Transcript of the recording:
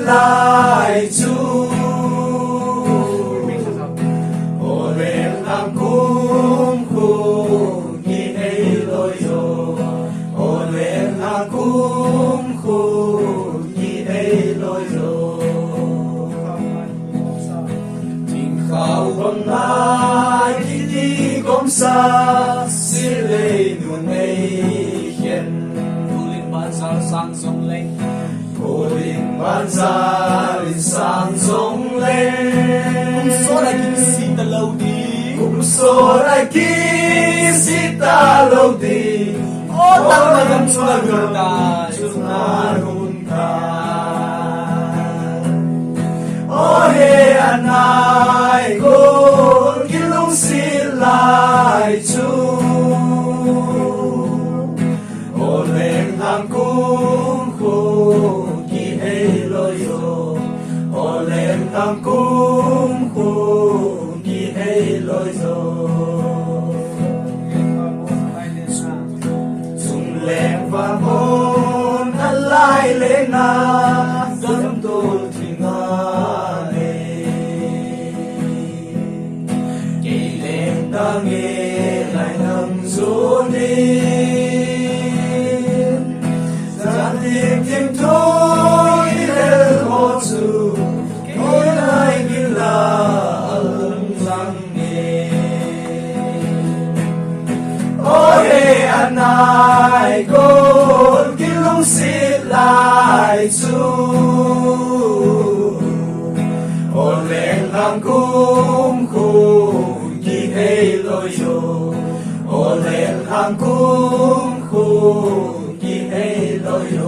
lại Chúa. Ô lên làm cung khu kỳ hay lôi yo. Ô lên làm cung khu kỳ hay lôi yo. Tình khảo bằng ai khi đi công xa xí lê nuôn ấy hiện. Cô linh ban sa sang sông lên. Cô linh ban sa linh sang sông lên. Cũng số đại kinh sĩ ta lâu đi. Cũng số đại kinh sĩ ta lâu đi. Ô tăng mà gắn chung là gần ta. Chung là gần ta. Ô hê anh ai con kinh lung xin lại Chúa. Ô lên làm cung khu kỳ hay lôi yo. Ô lên làm cung khu kỳ hay lôi yo. Dùng lên và môn ăn lại lên na gấm tôn thì ngã nê. Kỳ lên ta nghe lại nâng dỗ đi. Giàn tiệc thêm thôi lên hộ chủ. Mỗi ai như là ơn răng nghề. Ôi anh ai con kinh lung xin lại Chúa. Ôn lên làm cung khu kỳ hay lôi yo. Ôn lên làm cung khu kỳ hay lôi yo.